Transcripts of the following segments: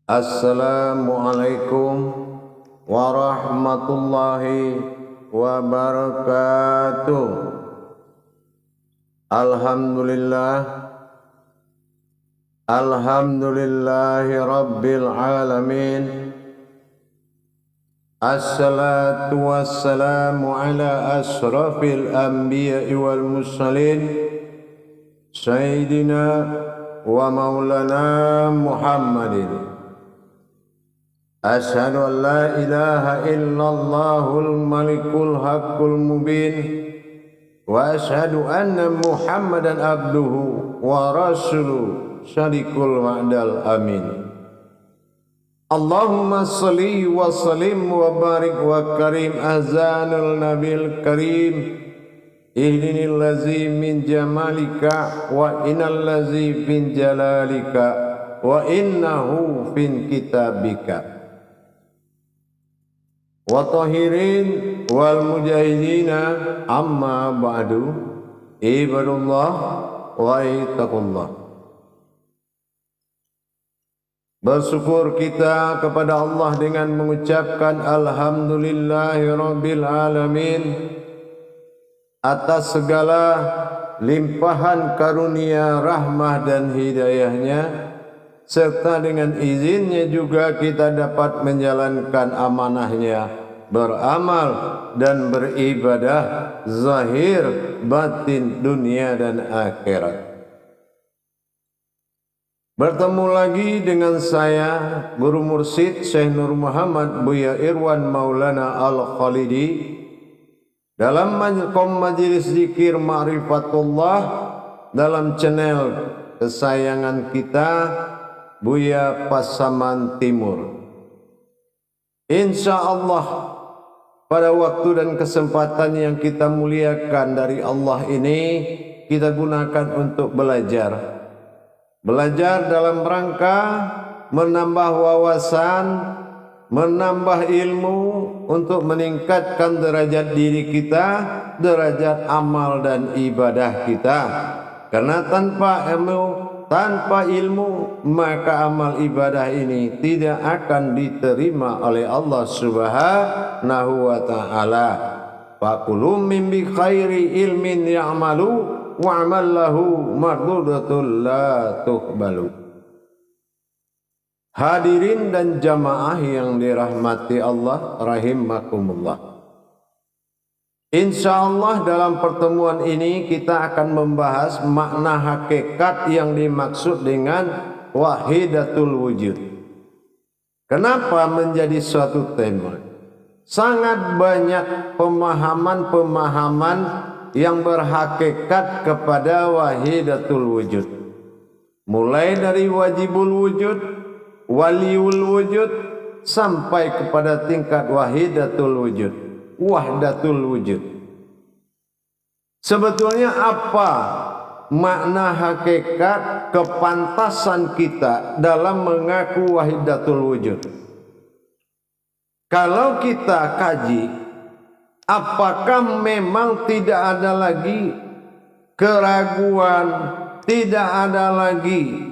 Assalamualaikum warahmatullahi wabarakatuh. Alhamdulillahi rabbil alamin. Assalatu wassalamu ala asrafil anbiya'i wal mursalin Sayyidina wa maulana Muhammadin. Asyhadu an la ilaha illallahul malikul haqqul mubin wa asyhadu anna Muhammadan abduhu wa rasuluhu syarikul ma'dal amin. Allahumma salli wa sallim wa barik wa karim azanul nabil karim ihdinil lazi min jamalika wa innal lazi fin jalalika wa innahu fin kitabika wa tahirin wal mujahidina amma ba'du. Ibadullah wa ittaqullah. Bersyukur kita kepada Allah dengan mengucapkan alhamdulillahi rabbil alamin atas segala limpahan karunia, rahmah dan hidayahnya, serta dengan izinnya juga kita dapat menjalankan amanahnya, beramal dan beribadah zahir batin dunia dan akhirat. Bertemu lagi dengan saya Guru Mursyid Syekh Nur Muhammad Buya Irwan Maulana Al-Khalidi dalam majelis zikir Ma'rifatullah dalam channel kesayangan kita Buya Pasaman Timur. Insya Allah pada waktu dan kesempatan yang kita muliakan dari Allah ini, kita gunakan untuk belajar dalam rangka menambah wawasan, menambah ilmu untuk meningkatkan derajat diri kita, derajat amal dan ibadah kita. Karena tanpa ilmu maka amal ibadah ini tidak akan diterima oleh Allah Subhanahu wa ta'ala. Faqulu min bi khairi ilmin ya'malu wa'mal lahu mardudatul la tuqbalu. Hadirin dan jamaah yang dirahmati Allah rahimakumullah. Insyaallah dalam pertemuan ini kita akan membahas makna hakikat yang dimaksud dengan wahidatul wujud. Kenapa menjadi suatu tema? Sangat banyak pemahaman-pemahaman yang berhakikat kepada wahidatul wujud. Mulai dari wajibul wujud, waliul wujud, sampai kepada tingkat wahidatul wujud, wahdatul wujud. Sebetulnya apa makna hakikat kepantasan kita dalam mengaku wahidatul wujud? Kalau kita kaji, apakah memang tidak ada lagi keraguan, tidak ada lagi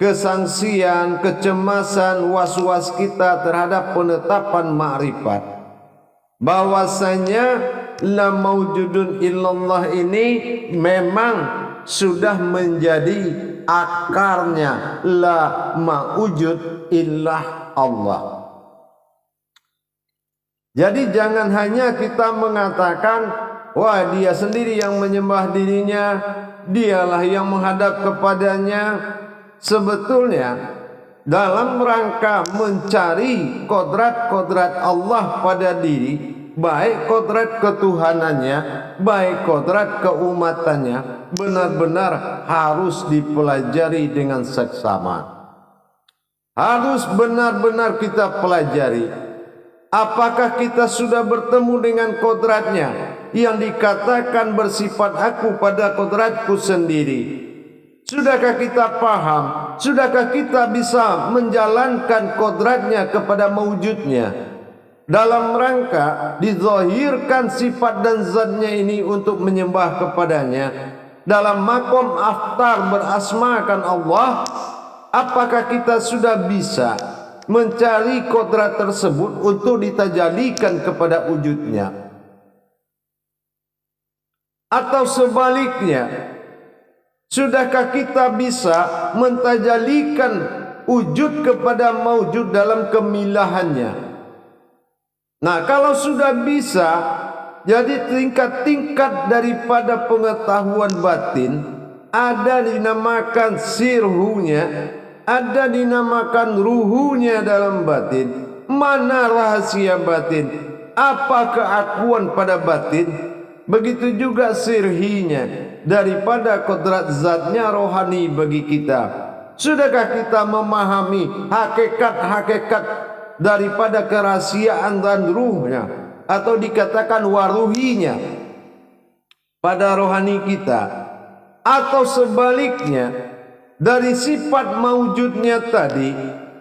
kesangsian, kecemasan, was-was kita terhadap penetapan ma'rifat, bahwasanya la maujudun illallah ini memang sudah menjadi akarnya la maujud illah Allah. Jadi jangan hanya kita mengatakan, wah dia sendiri yang menyembah dirinya, dialah yang menghadap kepadanya. Sebetulnya dalam rangka mencari kodrat-kodrat Allah pada diri, baik kodrat ketuhanannya, baik kodrat keumatannya, benar-benar harus dipelajari dengan seksama. Harus benar-benar kita pelajari. Apakah kita sudah bertemu dengan kodratnya yang dikatakan bersifat aku pada kodratku sendiri? Sudahkah kita paham? Sudahkah kita bisa menjalankan kodratnya kepada mewujudnya? Dalam rangka dizahirkan sifat dan zatnya ini untuk menyembah kepadanya. Dalam makom aftar berasmakan Allah, apakah kita sudah bisa mencari kodrat tersebut untuk ditajalikan kepada wujudnya. Atau sebaliknya, sudahkah kita bisa mentajalikan wujud kepada maujud dalam kemilahannya? Nah, kalau sudah bisa, jadi tingkat-tingkat daripada pengetahuan batin, ada dinamakan sirhunya, ada dinamakan ruhunya dalam batin. Mana rahasia batin? Apa keakuan pada batin? Begitu juga sirhinya, daripada kodrat zatnya rohani bagi kita. Sudahkah kita memahami hakikat-hakikat daripada kerahasiaan dan ruhnya, atau dikatakan waruhinya pada rohani kita? Atau sebaliknya, dari sifat maujudnya tadi,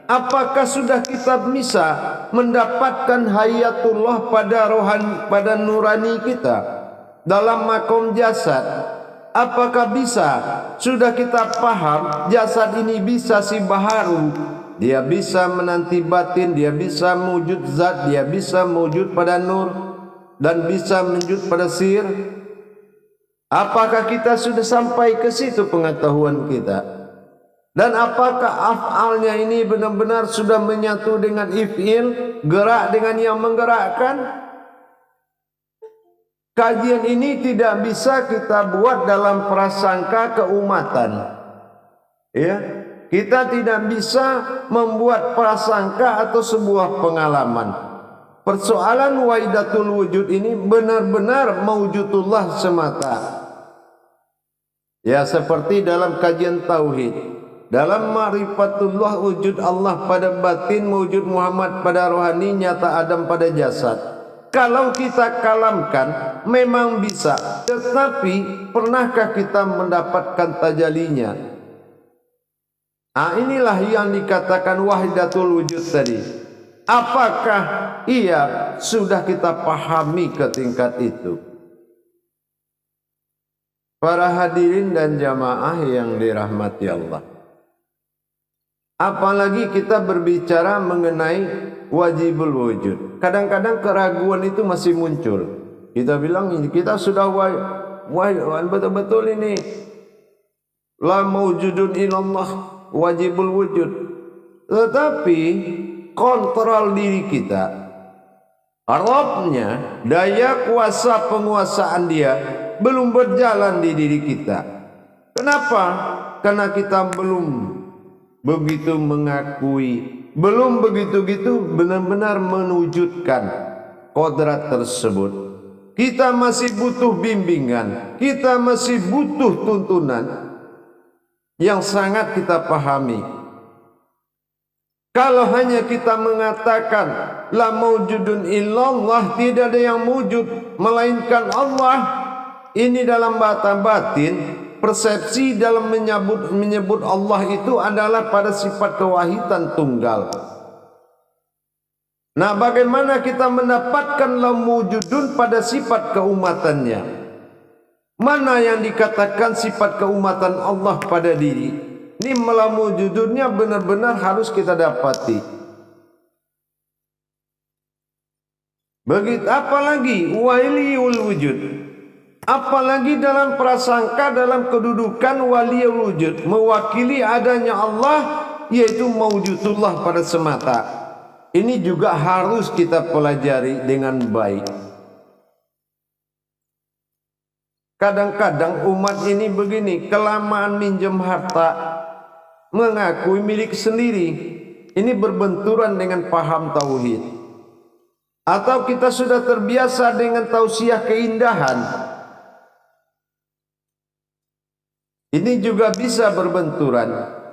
apakah sudah kita bisa mendapatkan hayatullah pada rohani, pada nurani kita dalam makom jasad? Apakah bisa sudah kita paham jasad ini bisa sibaharu, dia bisa menanti batin, dia bisa mewujud zat, dia bisa mewujud pada nur, dan bisa mewujud pada sir? Apakah kita sudah sampai ke situ pengetahuan kita? Dan apakah af'alnya ini benar-benar sudah menyatu dengan if'il, gerak dengan yang menggerakkan? Kajian ini tidak bisa kita buat dalam prasangka keumatan. Ya, kita tidak bisa membuat prasangka atau sebuah pengalaman. Persoalan wahidatul wujud ini benar-benar mawujudullah semata. Ya, seperti dalam kajian tauhid, dalam ma'rifatullah wujud Allah pada batin, wujud Muhammad pada rohani, nyata Adam pada jasad. Kalau kita kalamkan memang bisa, tetapi pernahkah kita mendapatkan tajalinya? Inilah yang dikatakan wahidatul wujud tadi. Apakah ia sudah kita pahami ke tingkat itu? Para hadirin dan jamaah yang dirahmati Allah, apalagi kita berbicara mengenai wajibul wujud. Kadang-kadang keraguan itu masih muncul. Kita bilang ini kita sudah betul-betul ini la maujudun illallah, wajibul wujud. Tetapi kontrol diri kita, Rabbnya, daya kuasa penguasaan dia belum berjalan di diri kita. Kenapa? Karena kita belum begitu mengakui, belum begitu-gitu benar-benar mewujudkan kodrat tersebut. Kita masih butuh bimbingan, kita masih butuh tuntunan yang sangat kita pahami. Kalau hanya kita mengatakan la maujudun illallah, tidak ada yang wujud melainkan Allah, ini dalam batin, persepsi dalam menyebut Allah itu adalah pada sifat kewahidan tunggal. Nah, bagaimana kita mendapatkan la maujudun pada sifat keumatannya? Mana yang dikatakan sifat keumatan Allah pada diri? Ini la maujudunnya benar-benar harus kita dapati. Begitu apalagi waliul wujud. Apalagi dalam prasangka, dalam kedudukan waliul wujud, mewakili adanya Allah, yaitu maujudullah pada semata. Ini juga harus kita pelajari dengan baik. Kadang-kadang umat ini begini, kelamaan minjem harta, mengakui milik sendiri. Ini berbenturan dengan paham tauhid. Atau kita sudah terbiasa dengan tausiah keindahan, ini juga bisa berbenturan.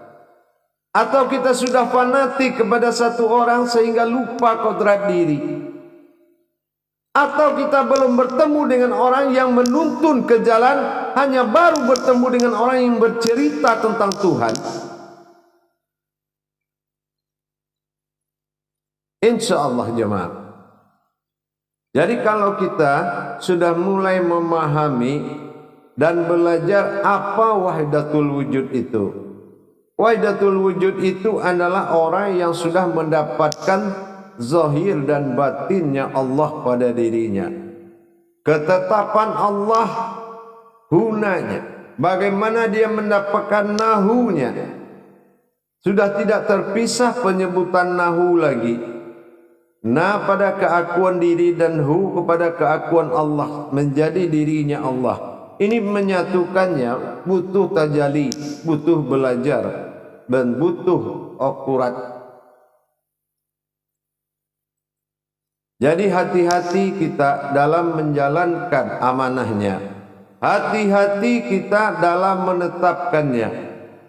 Atau kita sudah fanatik kepada satu orang sehingga lupa kodrat diri. Atau kita belum bertemu dengan orang yang menuntun ke jalan, hanya baru bertemu dengan orang yang bercerita tentang Tuhan. Insya Allah jemaah. Jadi kalau kita sudah mulai memahami dan belajar apa wahdatul wujud itu, Wahdatul wujud itu adalah orang yang sudah mendapatkan zahir dan batinnya Allah pada dirinya. Ketetapan Allah hunanya, bagaimana dia mendapatkan nahunya. Sudah tidak terpisah penyebutan nahu lagi. Na pada keakuan diri dan hu kepada keakuan Allah, menjadi dirinya Allah. Ini menyatukannya butuh tajali, butuh belajar, dan butuh akurat. Jadi hati-hati kita dalam menjalankan amanahnya. Hati-hati kita dalam menetapkannya.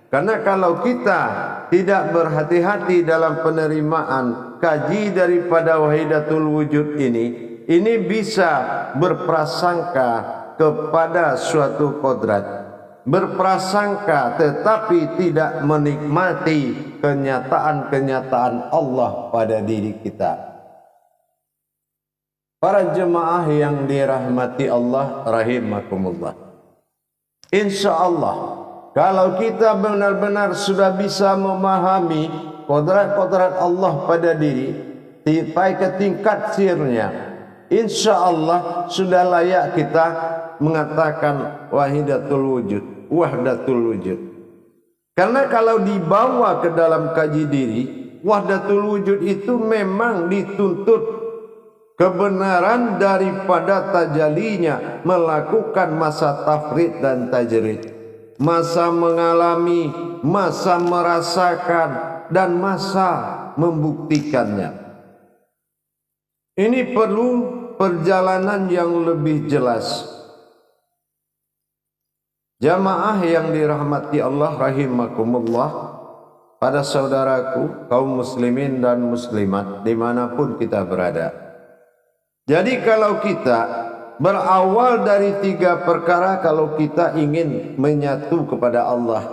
Karena kalau kita tidak berhati-hati dalam penerimaan kaji daripada wahidatul wujud ini bisa berprasangka kepada suatu kodrat, berprasangka tetapi tidak menikmati kenyataan-kenyataan Allah pada diri kita. Para jemaah yang dirahmati Allah rahimakumullah, insya Allah kalau kita benar-benar sudah bisa memahami kodrat-kodrat Allah pada diri sampai ke tingkat sirnya, insya Allah sudah layak kita mengatakan wahidatul wujud, wahdatul wujud. Karena kalau dibawa ke dalam kaji diri, wahdatul wujud itu memang dituntut kebenaran daripada tajalinya melakukan masa tafrid dan tajrid, masa mengalami, masa merasakan, dan masa membuktikannya. Ini perlu perjalanan yang lebih jelas. Jamaah yang dirahmati Allah rahimakumullah, pada saudaraku kaum muslimin dan muslimat dimanapun kita berada. Jadi kalau kita berawal dari 3 perkara, kalau kita ingin menyatu kepada Allah,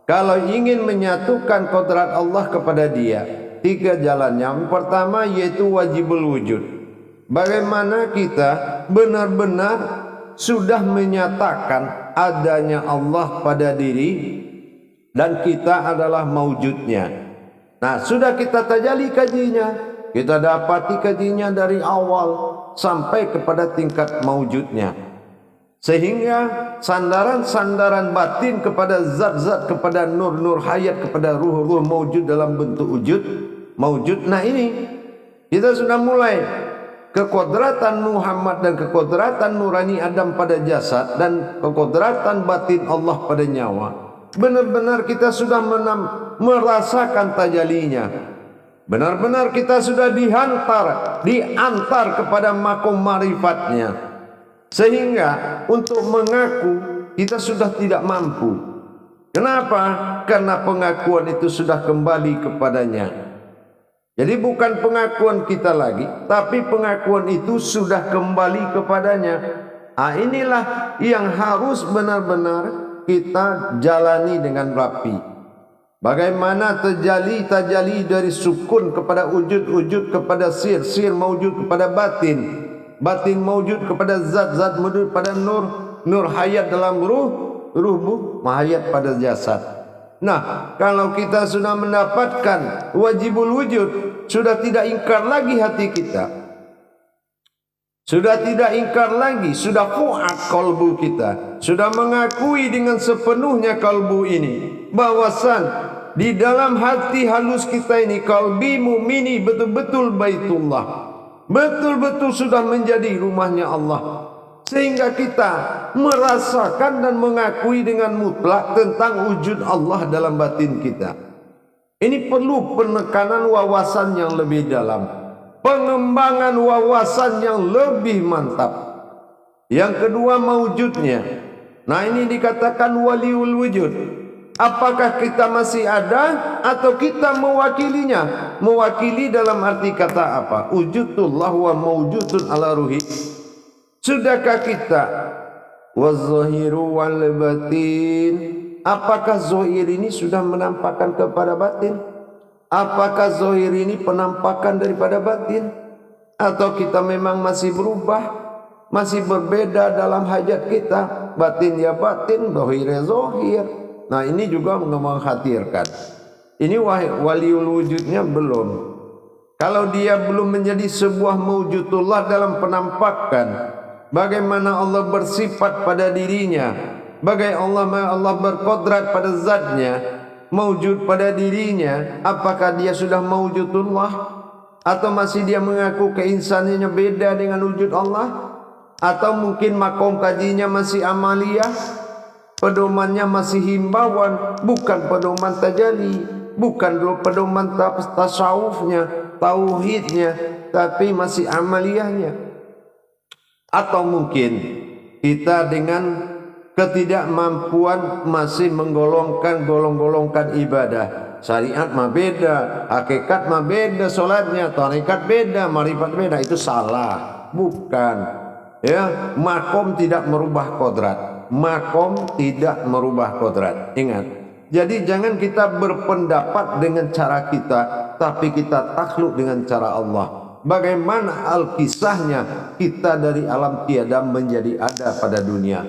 kalau ingin menyatukan kodrat Allah kepada Dia, 3 jalan. Yang pertama yaitu wajibul wujud. Bagaimana kita benar-benar sudah menyatakan adanya Allah pada diri dan kita adalah maujudnya. Nah, sudah kita tajali kajinya, kita dapati kajinya dari awal sampai kepada tingkat maujudnya, sehingga sandaran-sandaran batin kepada zat-zat, kepada nur-nur hayat, kepada ruh-ruh maujud dalam bentuk wujud maujud. Nah, ini kita sudah mulai kekodratan Muhammad dan kekodratan nurani Adam pada jasad dan kekodratan batin Allah pada nyawa. Benar-benar kita sudah merasakan tajalinya. Benar-benar kita sudah diantar kepada makom marifatnya, sehingga untuk mengaku kita sudah tidak mampu. Kenapa? Karena pengakuan itu sudah kembali kepadanya. Jadi bukan pengakuan kita lagi, tapi pengakuan itu sudah kembali kepadanya. Inilah yang harus benar-benar kita jalani dengan rapi. Bagaimana tajali dari sukun kepada wujud kepada sir maujud kepada batin maujud kepada zat maujud pada nur hayat dalam ruh mahayat pada jasad. Nah, kalau kita sudah mendapatkan wajibul wujud, sudah tidak ingkar lagi hati kita, sudah tidak ingkar lagi, sudah fuad kalbu kita, sudah mengakui dengan sepenuhnya kalbu ini bahwasan di dalam hati halus kita ini, kalbi mumini betul-betul baitullah, betul-betul sudah menjadi rumahnya Allah, sehingga kita merasakan dan mengakui dengan mutlak tentang wujud Allah dalam batin kita. Ini perlu penekanan wawasan yang lebih dalam, pengembangan wawasan yang lebih mantap. Yang kedua, maujudnya. Nah, ini dikatakan waliul wujud. Apakah kita masih ada atau kita mewakilinya? Mewakili dalam arti kata apa? Wujudullah wa mawjudun ala ruhi. Sudahkah kita wazahiru wal batin? Apakah zahir ini sudah menampakkan kepada batin? Apakah zahir ini penampakan daripada batin? Atau kita memang masih berubah, masih berbeda dalam hajat kita? Batin ya batin, zahir ya zahir. Nah ini juga mengkhawatirkan. Ini waliul wujudnya belum. Kalau dia belum menjadi sebuah mewujudullah dalam penampakan, bagaimana Allah bersifat pada dirinya, bagaimana Allah berkodrat pada zatnya, mewujud pada dirinya, apakah dia sudah mewujudullah atau masih dia mengaku keinsanannya beda dengan wujud Allah, atau mungkin makom kajinya masih amaliyah, pedomannya masih himbauan, bukan pedoman tajalli, bukan pedoman tasawufnya, tauhidnya, tapi masih amaliyahnya. Atau mungkin kita dengan ketidakmampuan masih menggolongkan ibadah. Syariat mah beda, hakikat mah beda, solatnya, tarekat beda, marifat beda. Itu salah, bukan. Ya, makom tidak merubah kodrat. Makom tidak merubah kodrat. Ingat. Jadi jangan kita berpendapat dengan cara kita, tapi kita takluk dengan cara Allah. Bagaimana al-kisahnya kita dari alam tiada menjadi ada pada dunia.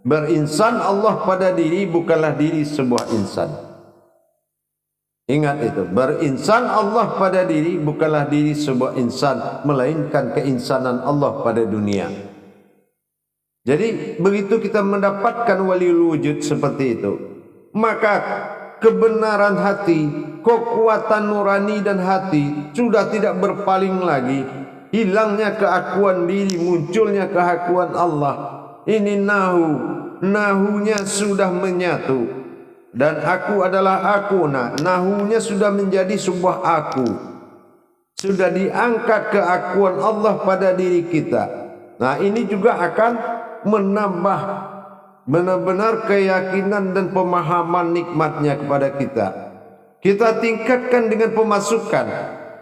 Berinsan Allah pada diri bukanlah diri sebuah insan. Ingat itu, berinsan Allah pada diri bukanlah diri sebuah insan, melainkan keinsanan Allah pada dunia. Jadi begitu kita mendapatkan waliul wujud seperti itu, maka kebenaran hati, kekuatan nurani dan hati sudah tidak berpaling lagi. Hilangnya keakuan diri, munculnya keakuan Allah. Ini nahunya sudah menyatu. Dan aku adalah aku. Nahunya sudah menjadi sebuah aku. Sudah diangkat keakuan Allah pada diri kita. Nah ini juga akan menambah benar-benar keyakinan dan pemahaman nikmatnya kepada kita. Kita tingkatkan dengan pemasukan.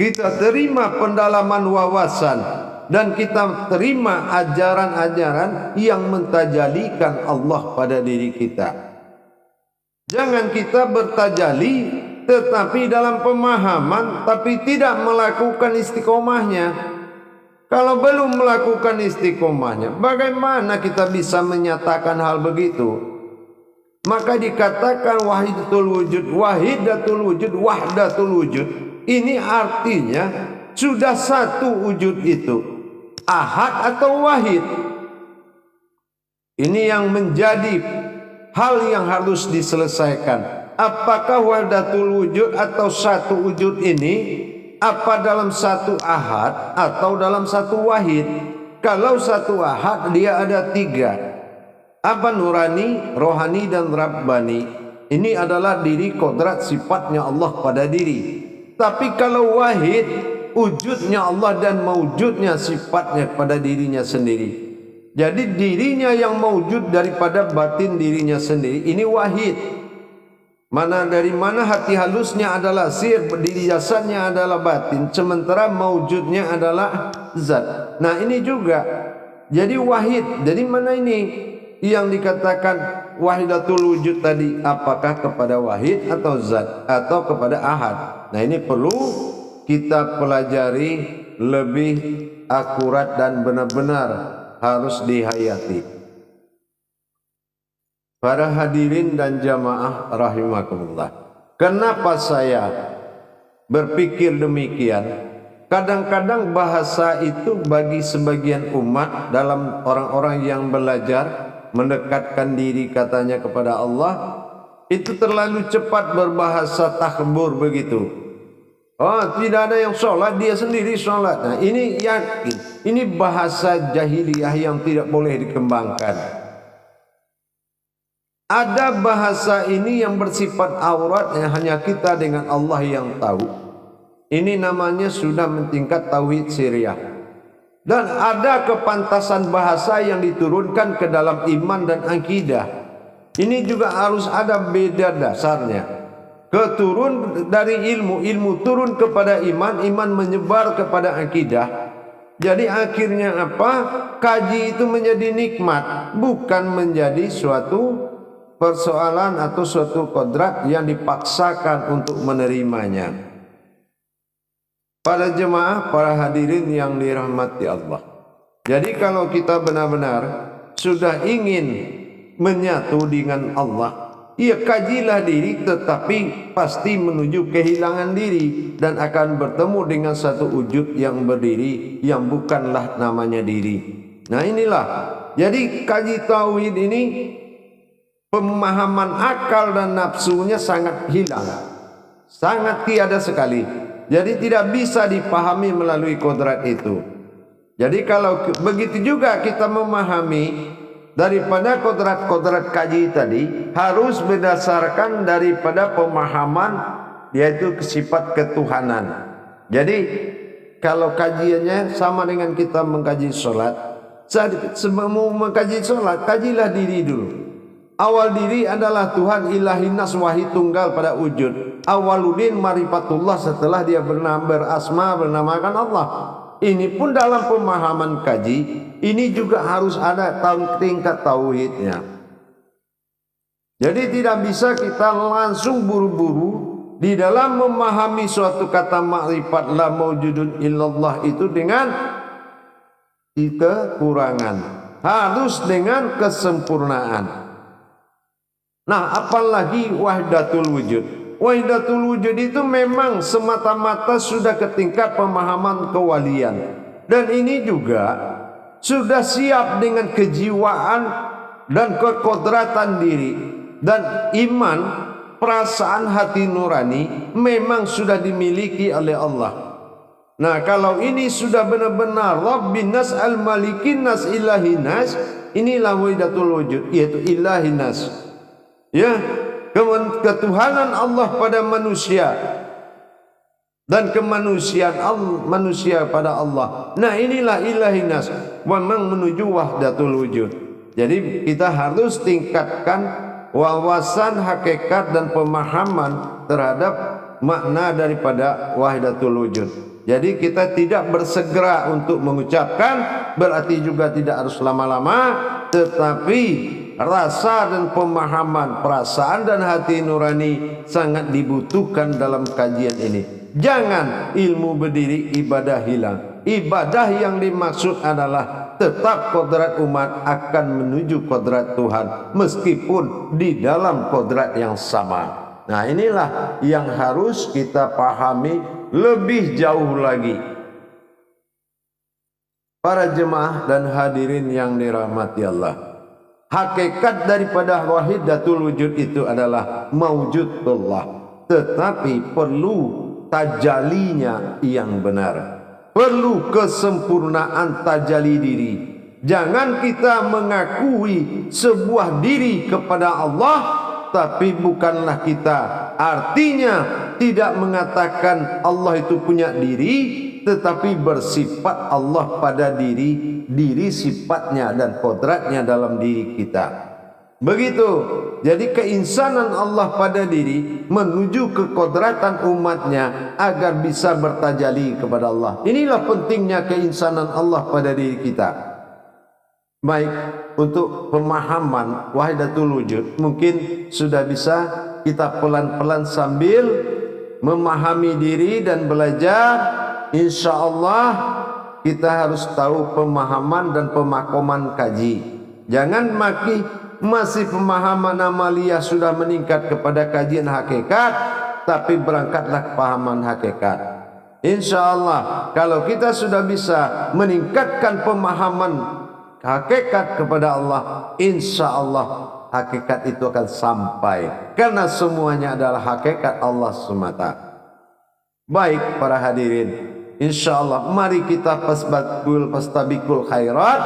Kita terima pendalaman wawasan. Dan kita terima ajaran-ajaran yang mentajalikan Allah pada diri kita. Jangan kita bertajali tetapi dalam pemahaman tapi tidak melakukan istiqomahnya. Kalau belum melakukan istiqomahnya, bagaimana kita bisa menyatakan hal begitu? Maka dikatakan wahidatul wujud, wahdatul wujud. Ini artinya sudah satu wujud itu, ahad atau wahid. Ini yang menjadi hal yang harus diselesaikan. Apakah wahdatul wujud atau satu wujud ini apa dalam satu ahad atau dalam satu wahid? Kalau satu ahad dia ada tiga. Apa? Nurani, rohani dan rabbani. Ini adalah diri kodrat sifatnya Allah pada diri. Tapi kalau wahid, wujudnya Allah dan mewujudnya sifatnya pada dirinya sendiri. Jadi dirinya yang mewujud daripada batin dirinya sendiri. Ini wahid. Dari mana hati halusnya adalah sir, diri jasadnya adalah batin, sementara mewujudnya adalah zat. Nah ini juga. Jadi wahid. Jadi mana ini yang dikatakan wahidatul wujud tadi? Apakah kepada wahid atau zat atau kepada ahad? Nah ini perlu kita pelajari lebih akurat dan benar-benar harus dihayati. Para hadirin dan jamaah rahimakumullah. Kenapa saya berpikir demikian? Kadang-kadang bahasa itu bagi sebagian umat dalam orang-orang yang belajar mendekatkan diri katanya kepada Allah, itu terlalu cepat berbahasa takbur begitu. Oh, tidak ada yang sholat, dia sendiri sholat. Nah ini yakin, ini bahasa jahiliyah yang tidak boleh dikembangkan. Ada bahasa ini yang bersifat aurat yang hanya kita dengan Allah yang tahu. Ini namanya sudah mentingkat tauhid syiriah. Dan ada kepantasan bahasa yang diturunkan ke dalam iman dan akidah. Ini juga harus ada beda dasarnya. Keturun dari ilmu, ilmu turun kepada iman, iman menyebar kepada akidah. Jadi akhirnya apa? Kaji itu menjadi nikmat, bukan menjadi suatu persoalan atau suatu kodrat yang dipaksakan untuk menerimanya. Para jemaah, para hadirin yang dirahmati Allah. Jadi kalau kita benar-benar sudah ingin menyatu dengan Allah, Ia kajilah diri, tetapi pasti menuju kehilangan diri dan akan bertemu dengan satu wujud yang berdiri yang bukanlah namanya diri. Nah inilah, jadi kaji tauhid ini pemahaman akal dan nafsunya sangat hilang, sangat tiada sekali. Jadi tidak bisa dipahami melalui kodrat itu. Jadi kalau begitu juga kita memahami daripada kodrat-kodrat kaji tadi harus berdasarkan daripada pemahaman, yaitu sifat ketuhanan. Jadi kalau kajiannya sama dengan kita mengkaji sholat, sebelum mengkaji sholat, kajilah diri dulu. Awal diri adalah Tuhan ilahi nas wahid tunggal pada wujud. Awaludin marifatullah, setelah dia berasma bernamakan Allah. Ini pun dalam pemahaman kaji, ini juga harus ada tingkat tauhidnya. Jadi tidak bisa kita langsung buru-buru di dalam memahami suatu kata makrifat la maujudun illallah itu dengan kekurangan, harus dengan kesempurnaan. Nah, apalagi wahdatul wujud. Wahdatul wujud itu memang semata-mata sudah ke tingkat pemahaman kewalian. Dan ini juga sudah siap dengan kejiwaan dan kekodratan diri. Dan iman, perasaan hati nurani memang sudah dimiliki oleh Allah. Nah, kalau ini sudah benar-benar Rabbin nas al-malikin nas ilahin nas, inilah wahdatul wujud, yaitu ilahin nas. Ya, ketuhanan Allah pada manusia dan kemanusiaan manusia pada Allah. Nah inilah ilahi nas, memang menuju wahdatul wujud. Jadi kita harus tingkatkan wawasan hakikat dan pemahaman terhadap makna daripada wahdatul wujud. Jadi kita tidak bersegera untuk mengucapkan, berarti juga tidak harus lama-lama, tetapi rasa dan pemahaman, perasaan dan hati nurani sangat dibutuhkan dalam kajian ini. Jangan ilmu berdiri, ibadah hilang. Ibadah yang dimaksud adalah tetap kodrat umat akan menuju kodrat Tuhan, meskipun di dalam kodrat yang sama. Nah inilah yang harus kita pahami lebih jauh lagi. Para jemaah dan hadirin yang dirahmati Allah, hakikat daripada wahidatul wujud itu adalah maujudullah, tetapi perlu tajalinya yang benar, perlu kesempurnaan tajali diri. Jangan kita mengakui sebuah diri kepada Allah, tapi bukanlah kita. Artinya tidak mengatakan Allah itu punya diri, tetapi bersifat Allah pada diri sifatnya dan kodratnya dalam diri kita. Begitu. Jadi keinsanan Allah pada diri menuju ke kodratan umatnya agar bisa bertajali kepada Allah. Inilah pentingnya keinsanan Allah pada diri kita. Baik, untuk pemahaman wahdatul wujud mungkin sudah bisa kita pelan-pelan sambil memahami diri dan belajar. Insya Allah kita harus tahu pemahaman dan pemakoman kaji. Jangan masih pemahaman amalia sudah meningkat kepada kajian hakikat, tapi berangkatlah kepahaman hakikat. Insya Allah kalau kita sudah bisa meningkatkan pemahaman hakikat kepada Allah, insya Allah hakikat itu akan sampai, karena semuanya adalah hakikat Allah semata. Baik para hadirin, insya Allah mari kita pastabikul khairat,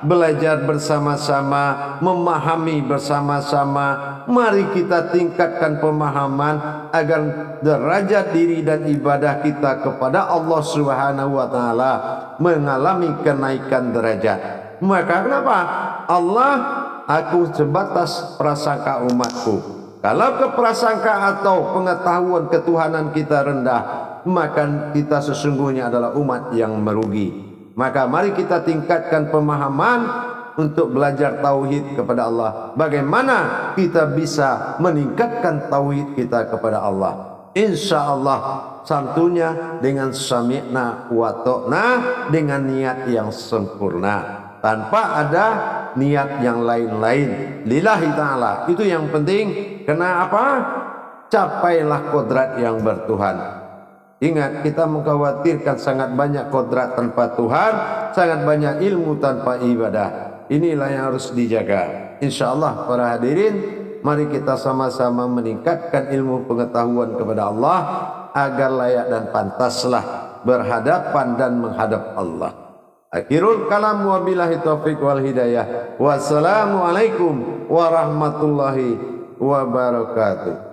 belajar bersama-sama, memahami bersama-sama. Mari kita tingkatkan pemahaman agar derajat diri dan ibadah kita kepada Allah Subhanahu wa taala mengalami kenaikan derajat. Maka kenapa? Allah, aku sebatas prasangka umatku. Kalau keprasangka atau pengetahuan ketuhanan kita rendah, maka kita sesungguhnya adalah umat yang merugi. Maka mari kita tingkatkan pemahaman untuk belajar tauhid kepada Allah. Bagaimana kita bisa meningkatkan tauhid kita kepada Allah? Insya Allah santunya dengan sami'na wa ta'na, dengan niat yang sempurna, tanpa ada niat yang lain-lain. Lillahi ta'ala. Itu yang penting. Kena apa? Capailah kodrat yang bertuhan. Ingat, kita mengkhawatirkan sangat banyak kodrat tanpa Tuhan, sangat banyak ilmu tanpa ibadah. Inilah yang harus dijaga. InsyaAllah para hadirin, mari kita sama-sama meningkatkan ilmu pengetahuan kepada Allah agar layak dan pantaslah berhadapan dan menghadap Allah. Akhirul kalam wabillahi taufiq wal hidayah. Wassalamualaikum warahmatullahi wabarakatuh.